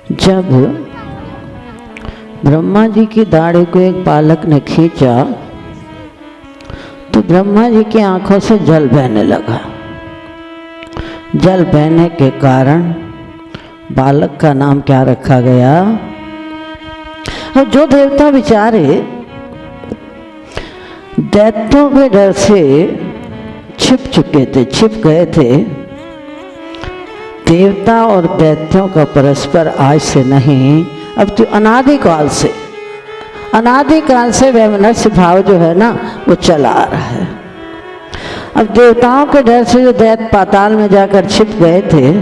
जब ब्रह्मा जी की दाढ़ी को एक बालक ने खींचा तो ब्रह्मा जी की आंखों से जल बहने लगा। जल बहने के कारण बालक का नाम क्या रखा गया? और जो देवता बेचारे दैत्यों के डर से छिप चुके थे, छिप गए थे, देवता और दैत्यों का परस्पर आज से नहीं, अब तो अनादिकाल से वैमनस्य भाव जो है ना वो चला आ रहा है। अब देवताओं के डर से जो दैत्य पाताल में जाकर छिप गए थे,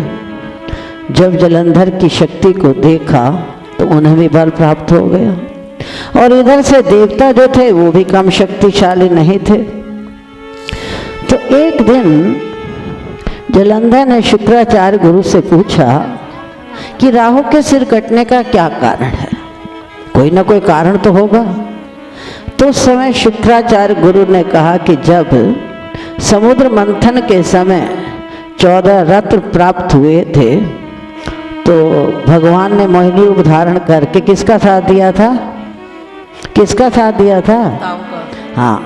जब जलंधर की शक्ति को देखा तो उन्हें भी बल प्राप्त हो गया। और इधर से देवता जो थे वो भी कम शक्तिशाली नहीं थे। तो एक दिन जलंधर ने शुक्राचार्य गुरु से पूछा कि राहु के सिर कटने का क्या कारण है? कोई ना कोई कारण तो होगा। तो उस समय शुक्राचार्य गुरु ने कहा कि जब समुद्र मंथन के समय 14 रत्न प्राप्त हुए थे तो भगवान ने मोहिनी रूप धारण करके किसका साथ दिया था? किसका साथ दिया था? हाँ,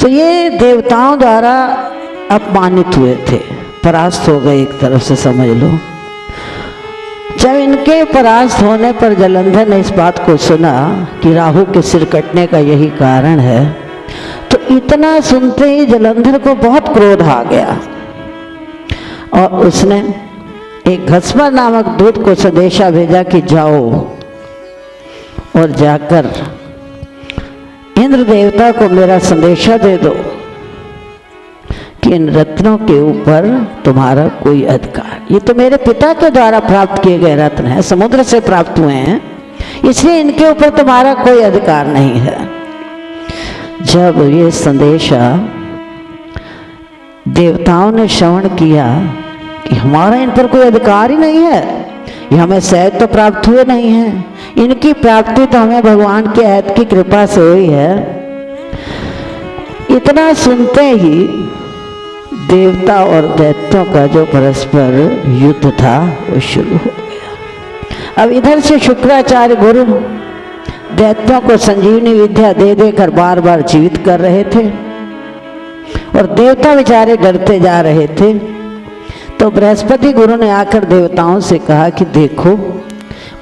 तो ये देवताओं द्वारा अपमानित हुए थे, परास्त हो गए, एक तरफ से समझ लो। जब इनके परास्त होने पर जलंधर ने इस बात को सुना कि राहु के सिर कटने का यही कारण है, तो इतना सुनते ही जलंधर को बहुत क्रोध आ गया और उसने एक घस्मा नामक दूत को संदेशा भेजा कि जाओ और जाकर इंद्र देवता को मेरा संदेशा दे दो कि इन रत्नों के ऊपर तुम्हारा कोई अधिकार, ये तो मेरे पिता के द्वारा प्राप्त किए गए रत्न हैं, समुद्र से प्राप्त हुए हैं, इसलिए इनके ऊपर तुम्हारा कोई अधिकार नहीं है। जब ये संदेशा देवताओं ने श्रवण किया कि हमारा इन पर कोई अधिकार ही नहीं है, ये हमें सहज तो प्राप्त हुए नहीं हैं, इनकी प्राप्ति तो हमें भगवान के ऐत की कृपा से हुई है। इतना सुनते ही देवता और दैत्यों का जो परस्पर युद्ध था वो शुरू हो गया। अब इधर से शुक्राचार्य गुरु दैत्यों को संजीवनी विद्या दे देकर बार बार जीवित कर रहे थे और देवता बेचारे डरते जा रहे थे। तो बृहस्पति गुरु ने आकर देवताओं से कहा कि देखो,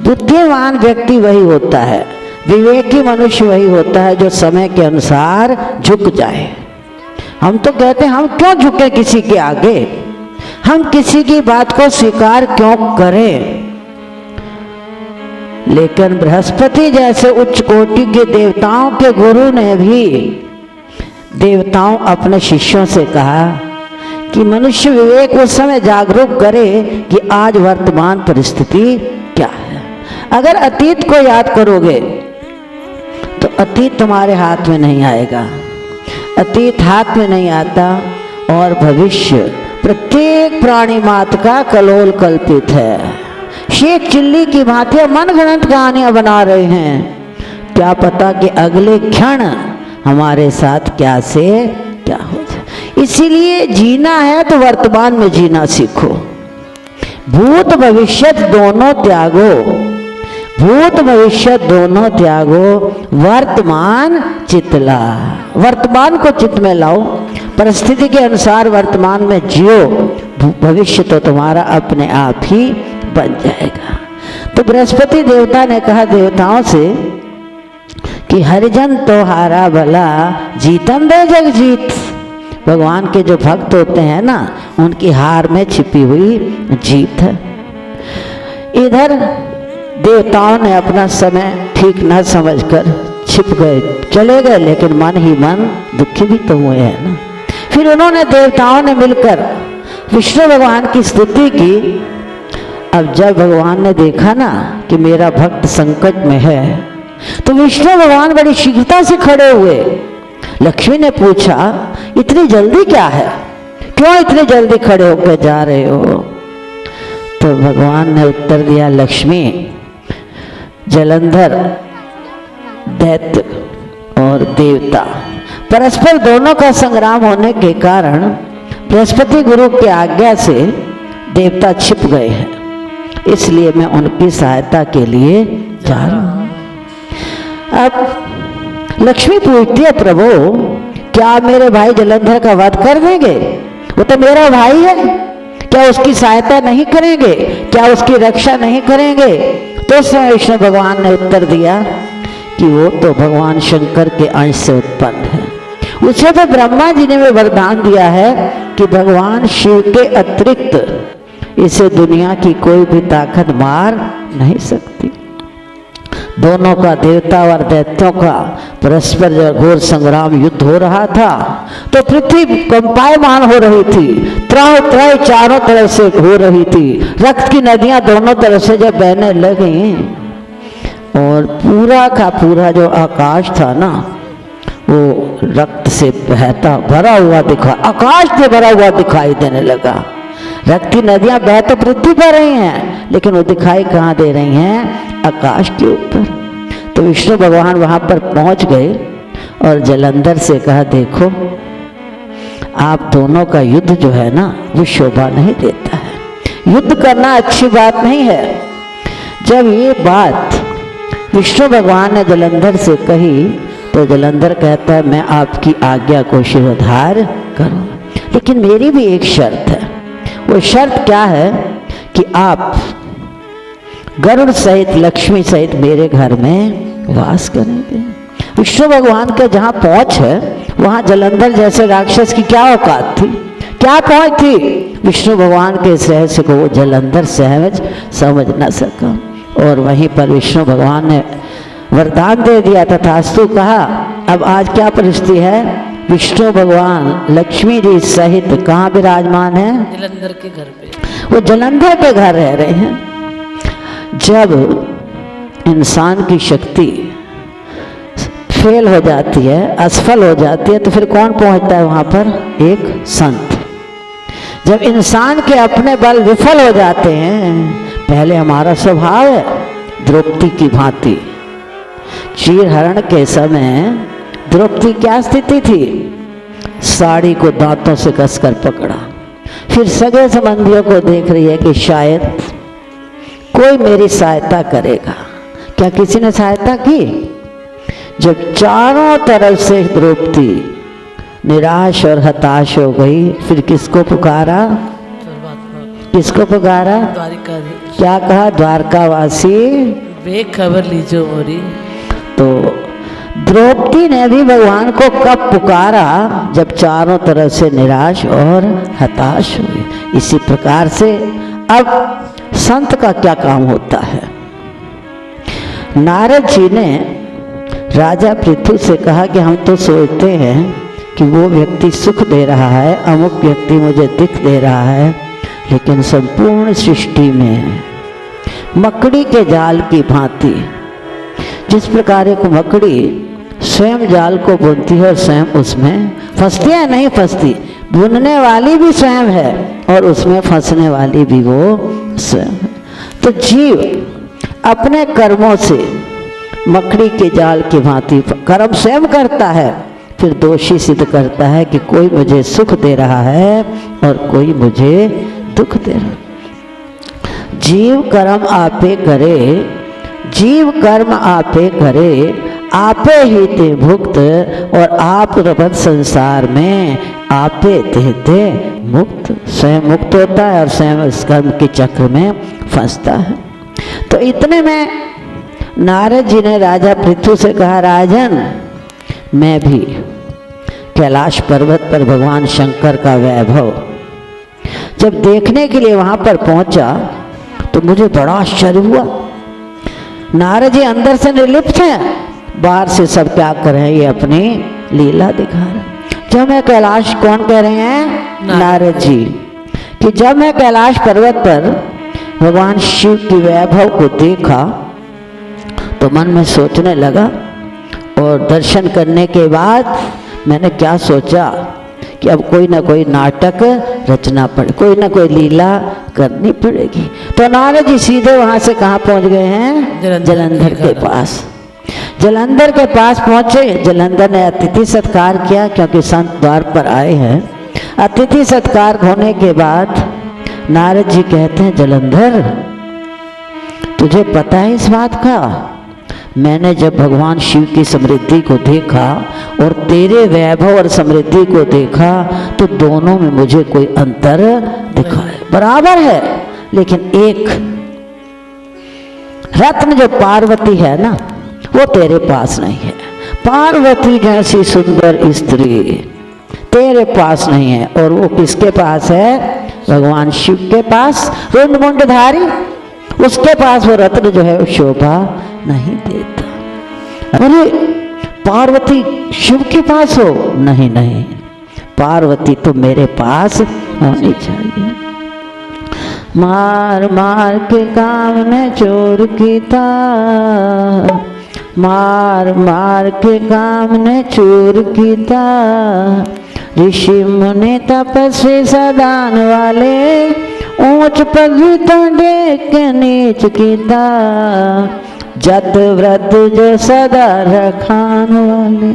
बुद्धिमान व्यक्ति वही होता है, विवेकी मनुष्य वही होता है जो समय के अनुसार झुक जाए। हम तो कहते हैं हम क्यों झुके किसी के आगे, हम किसी की बात को स्वीकार क्यों करें। लेकिन बृहस्पति जैसे उच्च कोटि के देवताओं के गुरु ने भी देवताओं अपने शिष्यों से कहा कि मनुष्य विवेक उस समय जागरूक करे कि आज वर्तमान परिस्थिति क्या है। अगर अतीत को याद करोगे तो अतीत तुम्हारे हाथ में नहीं आएगा, अतीत हाथ में नहीं आता और भविष्य प्रत्येक प्राणी मात्र का कलोल कल्पित है। शेख चिल्ली की भांति मनगढ़ंत कहानियां बना रहे हैं, क्या पता कि अगले क्षण हमारे साथ क्या से क्या हो जाए। इसीलिए जीना है तो वर्तमान में जीना सीखो। भूत भविष्य दोनों त्यागो, भूत भविष्य दोनों त्यागो, वर्तमान चितला, वर्तमान को चित्त में लाओ, परिस्थिति के अनुसार वर्तमान में जियो, भविष्य तो तुम्हारा अपने आप ही बन जाएगा। तो बृहस्पति देवता ने कहा देवताओं से कि हरिजन तो हारा भला, जीतन दे जग जीत। भगवान के जो भक्त होते हैं ना, उनकी हार में छिपी हुई जीत है। इधर देवताओं ने अपना समय ठीक न समझकर छिप गए, चले गए, लेकिन मन ही मन दुखी भी तो हुए हैं ना। फिर उन्होंने देवताओं ने मिलकर विष्णु भगवान की स्तुति की। अब जब भगवान ने देखा ना कि मेरा भक्त संकट में है, तो विष्णु भगवान बड़ी शीघ्रता से खड़े हुए। लक्ष्मी ने पूछा इतनी जल्दी क्या है, क्यों इतनी जल्दी खड़े होकर जा रहे हो? तो भगवान ने उत्तर दिया, लक्ष्मी, जलंधर दैत्य और देवता परस्पर दोनों का संग्राम होने के कारण बृहस्पति गुरु की आज्ञा से देवता छिप गए हैं। इसलिए मैं उनकी सहायता के लिए जा रहा हूँ। अब लक्ष्मी पूछती है, प्रभु क्या आप मेरे भाई जलंधर का वध कर देंगे? वो तो मेरा भाई है, क्या उसकी सहायता नहीं करेंगे? क्या उसकी रक्षा नहीं करेंगे? तो समय विष्णु भगवान ने उत्तर दिया कि वो तो भगवान शंकर के अंश से उत्पन्न है। उसे तो ब्रह्मा जी ने भी वरदान दिया है कि भगवान शिव के अतिरिक्त इसे दुनिया की कोई भी ताकत मार नहीं सकती। दोनों का, देवता और दैत्यों का परस्पर जब घोर संग्राम युद्ध हो रहा था तो पृथ्वी कंपायमान हो रही थी, त्राह त्राह चारों तरफ से हो रही थी, रक्त की नदियां दोनों तरफ से जब बहने लगी और पूरा का पूरा जो आकाश था ना वो रक्त से बहता भरा हुआ आकाश से भरा हुआ दिखाई देने लगा। रक्त की नदियां बह तो पृथ्वी पर रही हैं लेकिन वो दिखाई कहाँ दे रही हैं? आकाश के ऊपर। तो विष्णु भगवान वहां पर पहुंच गए और जलंधर से कहा, देखो आप दोनों का युद्ध जो है ना वो शोभा नहीं देता है, युद्ध करना अच्छी बात नहीं है। जब ये बात विष्णु भगवान ने जलंधर से कही तो जलंधर कहता है, मैं आपकी आज्ञा को शिरोधार्य करूं, लेकिन मेरी भी एक शर्त है। वो शर्त क्या है कि आप गरुड़ सहित लक्ष्मी सहित मेरे घर में वास करेंगे। विष्णु भगवान के जहाँ पहुँच है वहाँ जलंधर जैसे राक्षस की क्या औकात थी, क्या पहुँच थी? विष्णु भगवान के इस रहस्य को वो जलंधर समझ न सका और वहीं पर विष्णु भगवान ने वरदान दे दिया, तथास्तु कहा। अब आज क्या परिस्थिति है? विष्णु भगवान लक्ष्मी जी सहित कहाँ विराजमान है? जलंधर के घर पे। वो जलंधर के घर रह रहे हैं। जब इंसान की शक्ति फेल हो जाती है, असफल हो जाती है, तो फिर कौन पहुंचता है वहां पर? एक संत। जब इंसान के अपने बल विफल हो जाते हैं, पहले हमारा स्वभाव है द्रौपदी की भांति। चीरहरण के समय द्रौपदी क्या स्थिति थी? साड़ी को दांतों से कसकर पकड़ा, फिर सगे संबंधियों को देख रही है कि शायद कोई मेरी सहायता करेगा। क्या किसी ने सहायता की? जब चारों तरफ से द्रौपदी निराश और हताश हो गई, फिर किसको पुकारा? किसको पुकारा? द्वारिकाधीश। क्या कहा? द्वारकावासी बेखबर लीजो मोरी। तो द्रौपदी ने भी भगवान को कब पुकारा? जब चारों तरफ से निराश और हताश हुई। इसी प्रकार से अब संत का क्या काम होता है? नारद जी ने राजा पृथु से कहा कि हम तो सोचते हैं कि वो व्यक्ति सुख दे रहा है, अमुक व्यक्ति मुझे दिख दे रहा है, लेकिन संपूर्ण सृष्टि में मकड़ी के जाल की भांति जिस प्रकार एक मकड़ी स्वयं जाल को बुनती है और स्वयं उसमें फंसती है, नहीं फंसती, बुनने वाली भी स्वयं है और उसमें फंसने वाली भी वो स्वयं है। तो जीव अपने कर्मों से मकड़ी के जाल की भांति कर्म स्वयं करता है, फिर दोषी सिद्ध करता है कि कोई मुझे सुख दे रहा है और कोई मुझे दुख दे रहा है। जीव कर्म आपे करे, जीव कर्म आपे करे, आपे ही ते भुक्त, और आप रबत संसार में आपे देते मुक्त। स्वयं मुक्त होता है और स्वयं इस कर्म के चक्र में फंसता है। तो इतने में नारद जी ने राजा पृथु से कहा, राजन मैं भी कैलाश पर्वत पर भगवान शंकर का वैभव जब देखने के लिए वहां पर पहुंचा तो मुझे बड़ा आश्चर्य हुआ। नारद जी अंदर से निर्लिप्त हैं, बाहर से सब क्या कर रहे हैं? ये अपनी लीला दिखा रहे हैं। जब मैं कैलाश, कौन कह रहे हैं? नारद जी, कि जब मैं कैलाश पर्वत पर भगवान शिव की वैभव को देखा तो मन में सोचने लगा, और दर्शन करने के बाद मैंने क्या सोचा कि अब कोई ना कोई नाटक रचना पड़े, कोई ना कोई लीला करनी पड़ेगी। तो नारद जी सीधे वहां से कहाँ पहुंच गए हैं? जलंधर के पास। जलंधर के पास पहुंचे, जलंधर ने अतिथि सत्कार किया क्योंकि संत द्वार पर आए हैं। अतिथि सत्कार होने के बाद नारद जी कहते हैं, जलंधर तुझे पता है इस बात का? मैंने जब भगवान शिव की समृद्धि को देखा और तेरे वैभव और समृद्धि को देखा तो दोनों में मुझे कोई अंतर दिखा है, बराबर है। लेकिन एक रत्न जो पार्वती है ना, वो तेरे पास नहीं है। पार्वती जैसी सुंदर स्त्री तेरे पास नहीं है, और वो किसके पास है? भगवान शिव के पास। रुंड मुंडधारी, उसके पास वो रत्न जो है वो शोभा नहीं देता। अरे पार्वती शिव के पास हो? नहीं नहीं, पार्वती तो मेरे पास होनी चाहिए। मार मार के काम ने चोर कीता, मार मार के काम ने चोर कीता। ऋषि मुनि तपस्वी सदान वाले, ऊंच पग तो देख नीच कीता। जत व्रत जो सदा रखान वाले,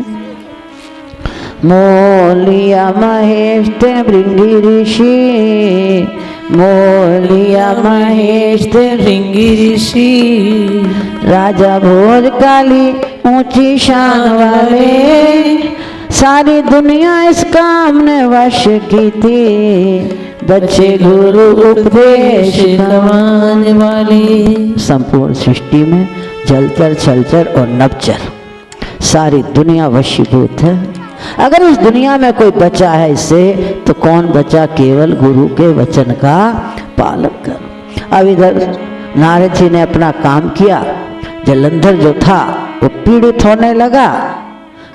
मोलिया महेश ते भृंगी ऋषि, मोलिया महेश ते भृंगी ऋषि। राजा भोज काली ऊंची शान वाले, सारी दुनिया इस काम ने वश की थी। बच्चे गुरु उपदेश कमाने वाले। संपूर्ण सृष्टि में जलचर छलचर और नभचर सारी दुनिया वशीभूत है। अगर इस दुनिया में कोई बचा है इससे, तो कौन बचा? केवल गुरु के वचन का पालन कर। अब इधर नारद जी ने अपना काम किया, जलंधर जो था वो पीड़ित होने लगा।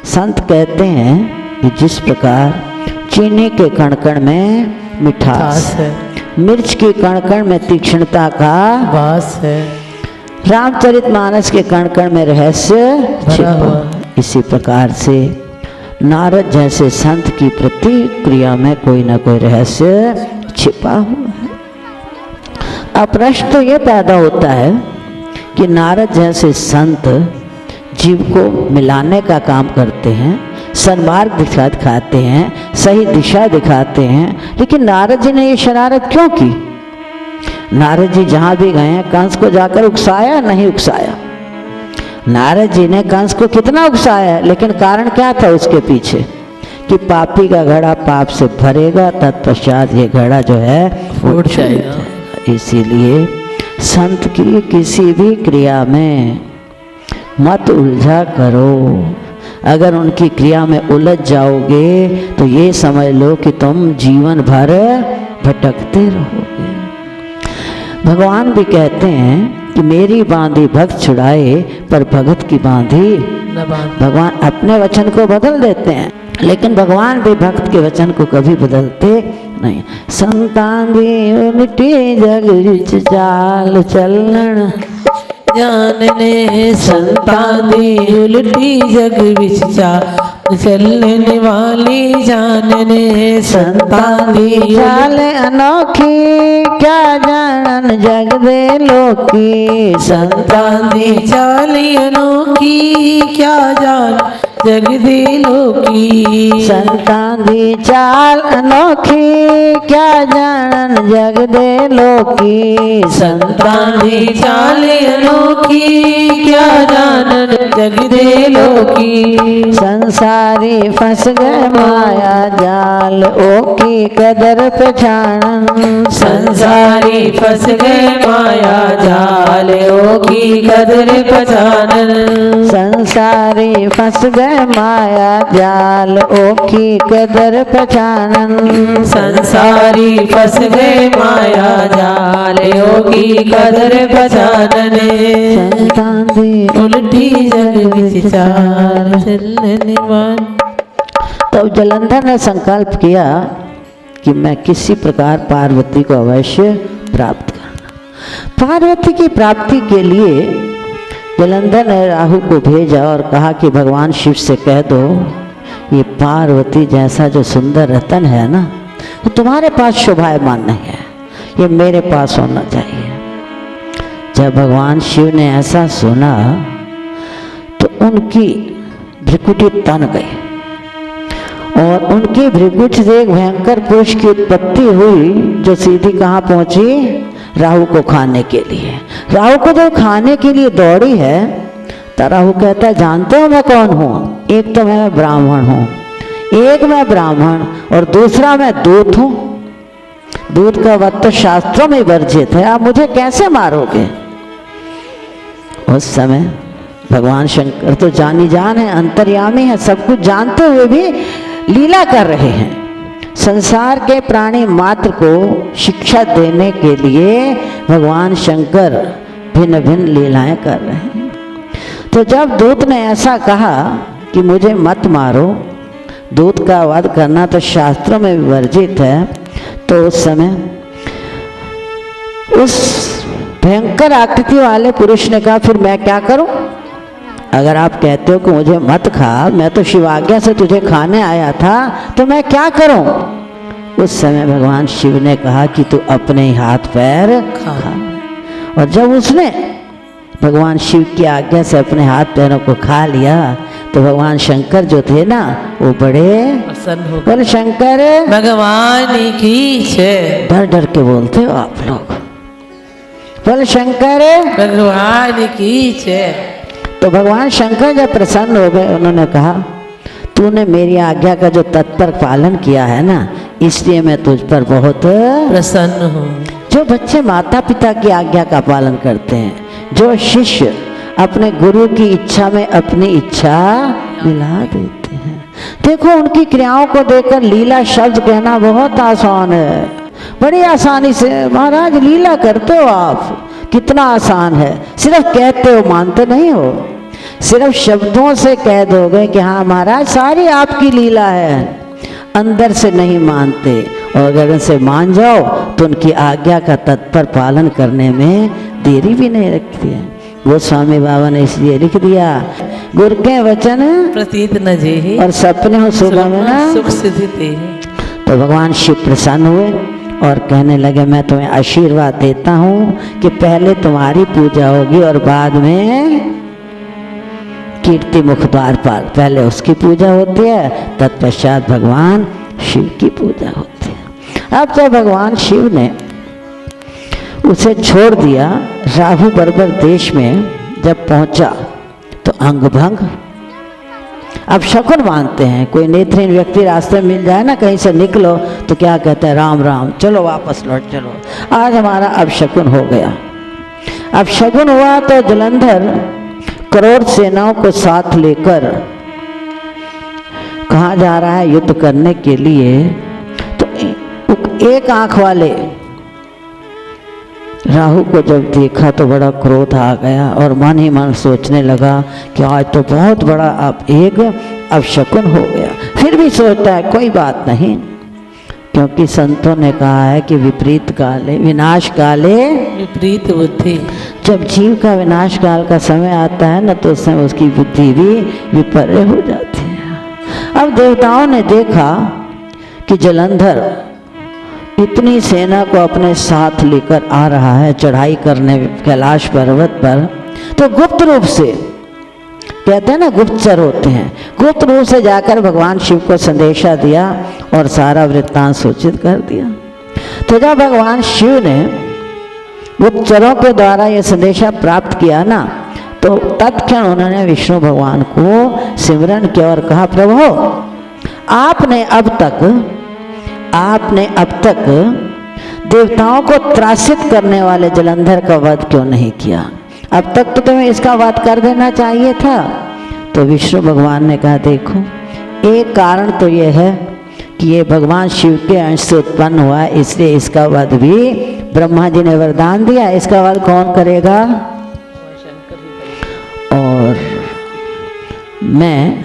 संत कहते हैं कि जिस प्रकार चीनी के कण-कण में मिठास है, मिर्च के कण-कण में तीक्ष्णता का वास है, रामचरितमानस के कण-कण में रहस्य छिपा। इसी प्रकार से नारद जैसे संत की प्रतिक्रिया में कोई ना कोई रहस्य छिपा हुआ है। अब प्रश्न तो ये पैदा होता है कि नारद जैसे संत जीव को मिलाने का काम करते हैं, सन्मार्ग दिखाते हैं, सही दिशा दिखाते हैं, लेकिन नारद जी ने ये शरारत क्यों की? नारद जी जहाँ भी गए कंस को जाकर उकसाया? नहीं उकसाया। नारद जी ने कंस को कितना उकसाया, लेकिन कारण क्या था उसके पीछे? कि पापी का घड़ा पाप से भरेगा, तत्पश्चात ये घड़ा जो है फूट जाएगा। इसीलिए संत की किसी भी क्रिया में मत उलझा करो। अगर उनकी क्रिया में उलझ जाओगे तो ये समझ लो कि तुम जीवन भर भटकते रहोगे। भगवान भी कहते हैं कि मेरी बांधी भक्त छुड़ाए, पर भगत की बांधी न बांध। भगवान अपने वचन को बदल देते हैं, लेकिन भगवान भी भक्त के वचन को कभी बदलते नहीं। संतान भी उल्टी जग विच चाल चलन, जानने संतान दी उल्टी जग विच चाल चलने वाली, जानने संतान दी चाल अनोखी, क्या जानन जग दे लोकी। संतान दी चाल अनोखी, क्या जान जग दे लोकी। संतान दी चाल अनोखी, क्या जानन जग दे लोकी। संतान दी चाल अनोखी, क्या जानन जग दे लोकी। संसारी फंस गए माया जाल, ओ की कदर पहचानन। संसारी फंस गए माया जाल, ओ की कदर पहचानन। संसारी फंस गए माया जाल, ओ की कदर पहचानन। संसारी फंस गए माया जाल, ओ की कदर पहचानन। संतान दी उल्टी जग विच चाल चलने वाली। तब जलंधर ने संकल्प किया कि मैं किसी प्रकार पार्वती को अवश्य प्राप्त करना। पार्वती की प्राप्ति के लिए जलंधर ने राहु को भेजा और कहा कि भगवान शिव से कह दो, ये पार्वती जैसा जो सुंदर रतन है ना, वो तुम्हारे पास शोभायमान नहीं है, ये मेरे पास होना चाहिए। जब भगवान शिव ने ऐसा सुना तो उनकी भ्रिकुटी तन गई और उनकी भ्रिकुटी से एक भयंकर पुरुष की उत्पत्ति हुई, जो सीधी कहाँ पहुंची? राहु को खाने के लिए। राहु को जब खाने के लिए दौड़ी है तो राहु कहता है जानते हो मैं कौन हूँ? एक तो मैं ब्राह्मण हूँ, एक मैं ब्राह्मण और दूसरा मैं दूत हूँ। दूत का वध तो शास्त्रों में वर्जित है, आप मुझे कैसे मारोगे? उस समय भगवान शंकर तो जानी जान है, अंतर्यामी है, सब कुछ जानते हुए भी लीला कर रहे हैं। संसार के प्राणी मात्र को शिक्षा देने के लिए भगवान शंकर भिन्न भिन्न लीलाएं कर रहे हैं। तो जब दूत ने ऐसा कहा कि मुझे मत मारो, दूत का वध करना तो शास्त्रों में वर्जित है, तो उस समय उस भयंकर आकृति वाले पुरुष ने कहा फिर मैं क्या करूं? अगर आप कहते हो कि मुझे मत खा, मैं तो शिव आज्ञा से तुझे खाने आया था, तो मैं क्या करूं? उस समय भगवान शिव ने कहा कि तू अपने ही हाथ पैर खा। और जब उसने भगवान शिव की आज्ञा से अपने हाथ पैरों को खा लिया तो भगवान शंकर जो थे ना वो बड़े प्रसन्न हो बोले शंकर भगवान की जय। डर डर के बोलते हो आप लोग, बोले शंकर भगवान की जय। तो भगवान शंकर जब प्रसन्न हो गए उन्होंने कहा तूने मेरी आज्ञा का जो तत्पर पालन किया है ना, इसलिए मैं तुझ पर बहुत प्रसन्न हूँ। जो बच्चे माता पिता की आज्ञा का पालन करते हैं, जो शिष्य अपने गुरु की इच्छा में अपनी इच्छा मिला देते हैं, देखो उनकी क्रियाओं को देखकर लीला शब्द कहना बहुत आसान है। बड़ी आसानी से महाराज लीला करते हो आप, कितना आसान है। सिर्फ कहते हो, मानते नहीं हो। सिर्फ शब्दों से कह दोगे कि हाँ महाराज सारी आपकी लीला है, अंदर से नहीं मानते। और अगर उनसे मान जाओ तो उनकी आज्ञा का तत्पर पालन करने में देरी भी नहीं रखती है। वो स्वामी बाबा ने इसलिए लिख दिया गुर के वचन प्रतीत न जेहि और सपने हो सुबह में ना सुख सिद्धि तेहि। तो भगवान शिव प्रसन्न हुए और कहने लगे मैं तुम्हें आशीर्वाद देता हूँ कि पहले तुम्हारी पूजा होगी और बाद में कीर्ति मुख द्वार पर पहले उसकी पूजा होती है, तत्पश्चात भगवान शिव की पूजा होती है। अब जब भगवान शिव ने उसे छोड़ दिया, राहु बर्बर देश में जब पहुंचा तो अंग भंग। अब शकुन मानते हैं, कोई नेत्रहीन व्यक्ति रास्ते में मिल जाए ना, कहीं से निकलो तो क्या कहते हैं राम राम, चलो वापस लौट चलो। आज हमारा अब शकुन हो गया। अब शकुन हुआ तो जलंधर करोड़ सेनाओं को साथ लेकर कहाँ जा रहा है युद्ध करने के लिए। तो एक आंख वाले राहु को जब देखा तो बड़ा क्रोध आ गया और मन ही मन सोचने लगा कि आज तो बहुत बड़ा अब एक अपशकुन हो गया। फिर भी सोचता है कोई बात नहीं, क्योंकि संतों ने कहा है कि विपरीत काले विनाश काले विपरीत बुद्धि। जब जीव का विनाश काल का समय आता है ना तो उस समय उसकी बुद्धि भी विपर्य हो जाती है। अब देवताओं ने देखा कि जलंधर इतनी सेना को अपने साथ लेकर आ रहा है चढ़ाई करने कैलाश पर्वत पर, तो गुप्त रूप से कहते हैं ना गुप्तचर होते हैं, गुप्त रूप से जाकर भगवान शिव को संदेशा दिया और सारा वृत्तांत सूचित कर दिया। तो जब भगवान शिव ने गुप्तचरों के द्वारा ये संदेशा प्राप्त किया ना, तो तत्क्षण उन्होंने विष्णु भगवान को सिमरन किया और कहा प्रभु आपने अब तक देवताओं को त्रासित करने वाले जलंधर का वध क्यों नहीं किया? अब तक तो तुम्हें इसका वध कर देना चाहिए था। तो विष्णु भगवान ने कहा देखो एक कारण तो ये है कि ये भगवान शिव के अंश से उत्पन्न हुआ है, इसलिए इसका वध भी ब्रह्मा जी ने वरदान दिया, इसका वध कौन करेगा? और मैं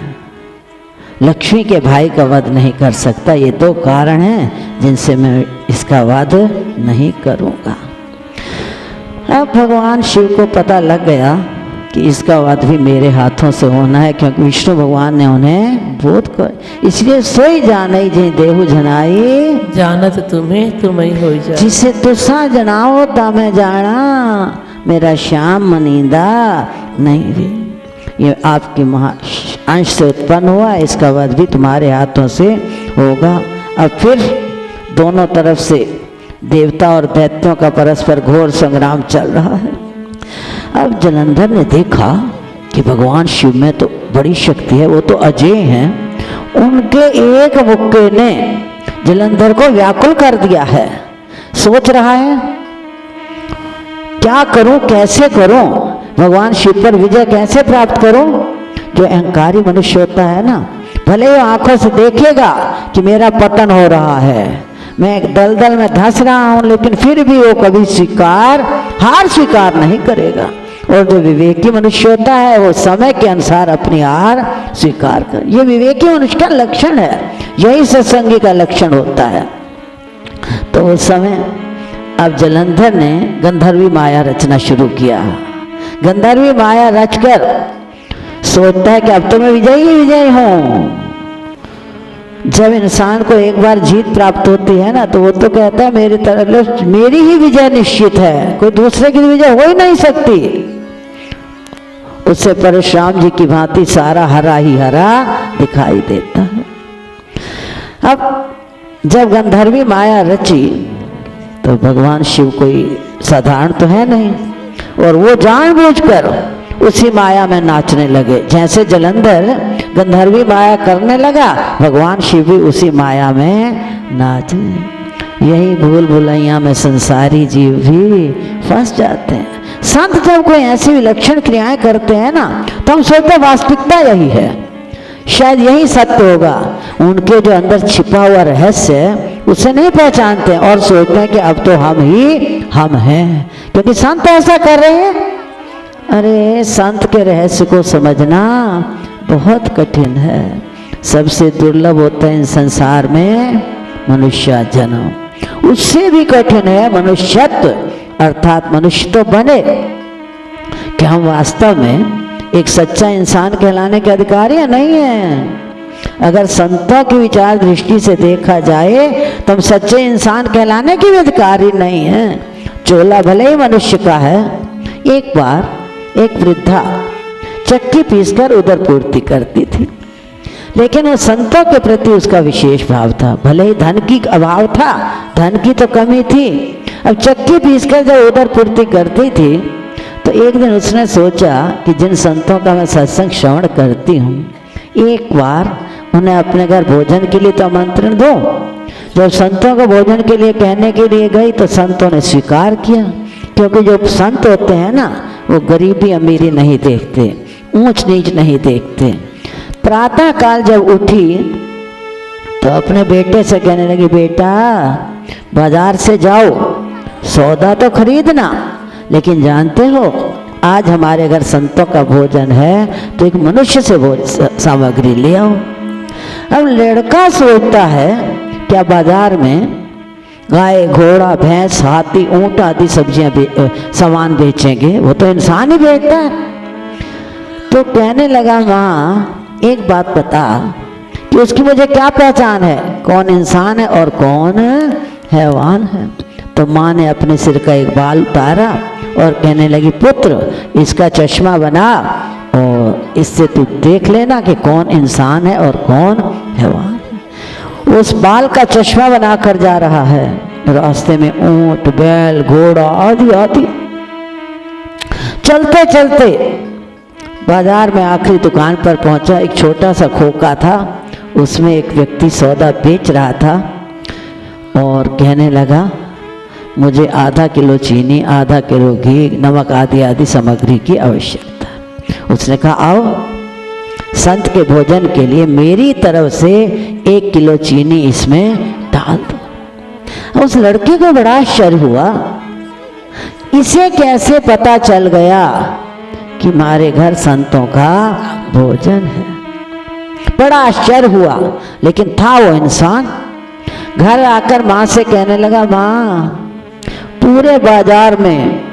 लक्ष्मी के भाई का वध नहीं कर सकता। ये दो कारण हैं जिनसे मैं इसका वध नहीं करूँगा। अब भगवान शिव को पता लग गया कि इसका वध भी मेरे हाथों से होना है, क्योंकि विष्णु भगवान ने उन्हें बोध कर, इसलिए सोई जाने जी देहु जनाई जानत तुम्हें तुम ही हो जा, जिसे तुसा जनाओ ता मैं जाना, मेरा श्याम मनींदा नहीं रे। ये आपके अंश से उत्पन्न हुआ, इसका वध भी तुम्हारे हाथों से होगा। अब फिर दोनों तरफ से देवता और दैत्यों का परस्पर घोर संग्राम चल रहा है। अब जलंधर ने देखा कि भगवान शिव में तो बड़ी शक्ति है, वो तो अजय हैं। उनके एक मुक्के ने जलंधर को व्याकुल कर दिया है। सोच रहा है क्या करूं, कैसे करूं, भगवान शिव पर विजय कैसे प्राप्त करूं। जो अहंकारी मनुष्य होता है ना, भले ही आंखों से देखेगा कि मेरा पतन हो रहा है, मैं एक दलदल में धंस रहा हूं, लेकिन फिर भी वो कभी हार स्वीकार नहीं करेगा। और जो विवेकी मनुष्य होता है वो समय के अनुसार अपनी हार स्वीकार कर, ये विवेकी मनुष्य का लक्षण है, यही सत्संगी का लक्षण होता है। तो उस समय अब जलंधर ने गंधर्वी माया रचना शुरू किया। गंधर्वी माया रचकर सोचता है कि अब तो मैं विजयी ही विजयी हूं। जब इंसान को एक बार जीत प्राप्त होती है ना, तो वो तो कहता है मेरी तरफ मेरी ही विजय निश्चित है, कोई दूसरे की विजय हो ही नहीं सकती। उससे परशुराम जी की भांति सारा हरा ही हरा दिखाई देता है। अब जब गंधर्वी माया रची तो भगवान शिव कोई साधारण तो है नहीं, और वो जानबूझकर उसी माया में नाचने लगे। जैसे जलंधर गंधर्वी माया करने लगा, भगवान शिव भी उसी माया में नाचने। यही भूल भुलैया में संसारी जीव भी फंस जाते हैं। संत जब कोई ऐसी विलक्षण क्रियाएं करते हैं ना, तो हम सोचते हैं वास्तविकता यही है, शायद यही सत्य होगा। उनके जो अंदर छिपा हुआ रहस्य उसे नहीं पहचानते और सोचते हैं कि अब तो हम हैं, क्योंकि संत ऐसा कर रहे हैं। अरे संत के रहस्य को समझना बहुत कठिन है। सबसे दुर्लभ होता है इन संसार में मनुष्य जन्म, उससे भी कठिन है मनुष्यत्व, अर्थात मनुष्य तो बने कि हम वास्तव में एक सच्चा इंसान कहलाने के अधिकारी नहीं है। अगर संतों की विचार दृष्टि से देखा जाए तो हम सच्चे इंसान कहलाने के भी अधिकारी नहीं है। चोला भले ही मनुष्य का है। एक बार एक वृद्धा चक्की पीसकर उदर पूर्ति करती थी, लेकिन वो संतों के प्रति उसका विशेष भाव था। भले ही धन की अभाव था, धन की तो कमी थी। अब चक्की पीसकर जब उदर पूर्ति करती थी तो एक दिन उसने सोचा कि जिन संतों का मैं सत्संग श्रवण करती हूँ, एक बार उन्हें अपने घर भोजन के लिए तो आमंत्रण दो। जब संतों को भोजन के लिए कहने के लिए गई तो संतों ने स्वीकार किया, क्योंकि जो संत होते हैं ना, वो गरीबी अमीरी नहीं देखते, ऊंच नीच नहीं देखते। प्रातः काल जब उठी तो अपने बेटे से कहने लगी, बेटा बाजार से जाओ, सौदा तो खरीदना, लेकिन जानते हो आज हमारे घर संतों का भोजन है, तो एक मनुष्य से सामग्री ले आओ। अब लड़का सोचता है क्या बाजार में गाय, घोड़ा, भैंस, हाथी, ऊंट आदि सब्जियां सामान बेचेंगे, वो तो इंसान ही बेचता है। तो कहने लगा, माँ एक बात बता कि उसकी मुझे क्या पहचान है, कौन इंसान है और कौन हैवान है। तो माँ ने अपने सिर का एक बाल उतारा और कहने लगी, पुत्र इसका चश्मा बना और इससे तू देख लेना कि कौन इंसान है और कौन हैवान है। उस बाल का चश्मा बनाकर जा रहा है। रास्ते में ऊंट, बैल, घोड़ा आदि आदि। चलते चलते बाजार में आखिरी दुकान पर पहुंचा। एक छोटा सा खोखा था, उसमें एक व्यक्ति सौदा बेच रहा था और कहने लगा, मुझे आधा किलो चीनी, आधा किलो घी, नमक आदि आदि सामग्री की आवश्यकता। उसने कहा, आओ संत के भोजन के लिए मेरी तरफ से 1 किलो चीनी इसमें डाल दो। उस लड़के को बड़ा आश्चर्य हुआ, इसे कैसे पता चल गया कि हमारे घर संतों का भोजन है। बड़ा आश्चर्य हुआ, लेकिन था वो इंसान। घर आकर माँ से कहने लगा, माँ पूरे बाजार में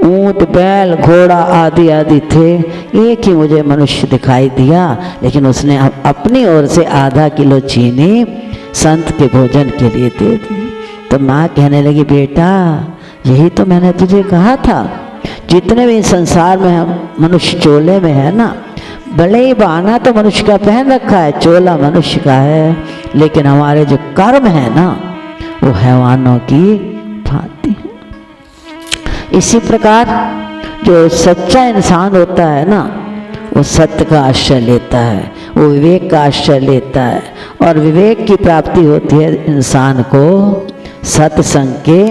ऊंट, बैल, घोड़ा आदि आदि थे, एक ही मुझे मनुष्य दिखाई दिया, लेकिन उसने अपनी ओर से आधा किलो चीनी संत के भोजन के लिए दे दी। तो माँ कहने लगी, बेटा यही तो मैंने तुझे कहा था, जितने भी संसार में हम मनुष्य चोले में है ना, भले ही बहाना तो मनुष्य का पहन रखा है, चोला मनुष्य का है, लेकिन हमारे जो कर्म है ना वो हैवानों की भांति है। इसी प्रकार जो सच्चा इंसान होता है ना, वो सत्य का आश्रय लेता है, वो विवेक का आश्रय लेता है, और विवेक की प्राप्ति होती है इंसान को सत्संग के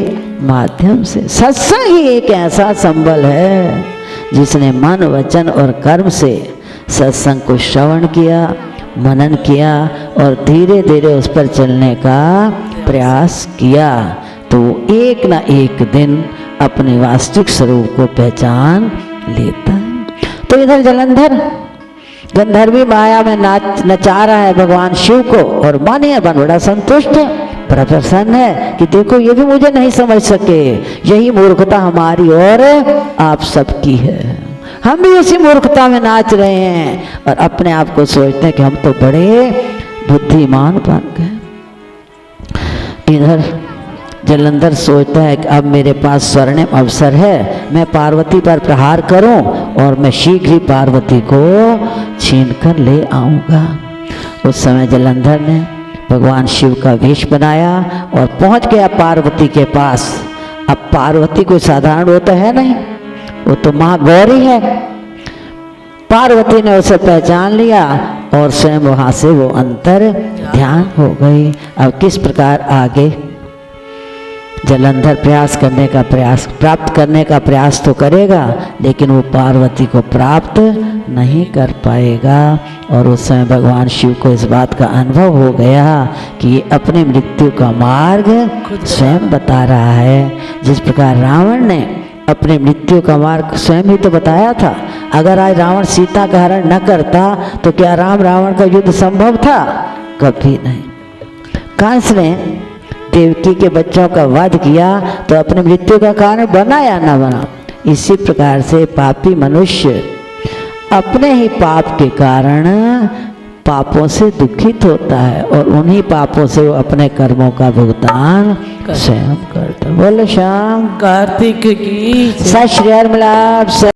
माध्यम से। सत्संग ही एक ऐसा संबल है जिसने मन वचन और कर्म से सत्संग को श्रवण किया, मनन किया और धीरे धीरे उस पर चलने का प्रयास किया, तो एक ना एक दिन अपने वास्तविक स्वरूप को पहचान लेता है। तो इधर जलंधर गंधर्वी माया में नचा रहा है भगवान शिव को, और मन बड़ा संतुष्ट है, बड़ा प्रसन्न है कि देखो ये भी मुझे नहीं समझ सके, यही मूर्खता हमारी और आप सबकी है। हम भी उसी मूर्खता में नाच रहे हैं और अपने आप को सोचते हैं कि हम तो बड़े बुद्धिमान बन गए। इधर जलंधर सोचता है कि अब मेरे पास स्वर्णिम अवसर है, मैं पार्वती पर प्रहार करूं और मैं शीघ्र ही पार्वती को छीन कर ले आऊंगा। उस समय जलंधर ने भगवान शिव का वेश बनाया और पहुंच गया पार्वती के पास। अब पार्वती कोई साधारण वो तो है नहीं, वो तो माँ गौरी है। पार्वती ने उसे पहचान लिया और स्वयं वहां से वो अंतर ध्यान हो गई। अब किस प्रकार आगे जलंधर प्राप्त करने का प्रयास तो करेगा, लेकिन वो पार्वती को प्राप्त नहीं कर पाएगा। और उस समय भगवान शिव को इस बात का अनुभव हो गया कि ये अपने मृत्यु का मार्ग स्वयं बता रहा है। जिस प्रकार रावण ने अपने मृत्यु का मार्ग स्वयं ही तो बताया था। अगर आज रावण सीता का हरण न करता तो क्या राम रावण का युद्ध संभव था? कभी नहीं। कंस ने देवकी के बच्चों का वध किया तो अपने मृत्यु का कारण बना या न बना? इसी प्रकार से पापी मनुष्य अपने ही पाप के कारण पापों से दुखित होता है और उन्हीं पापों से वो अपने कर्मों का भुगतान स्वयं करता है। बोलो श्याम कार्तिक की सत श्री हर मिलाप।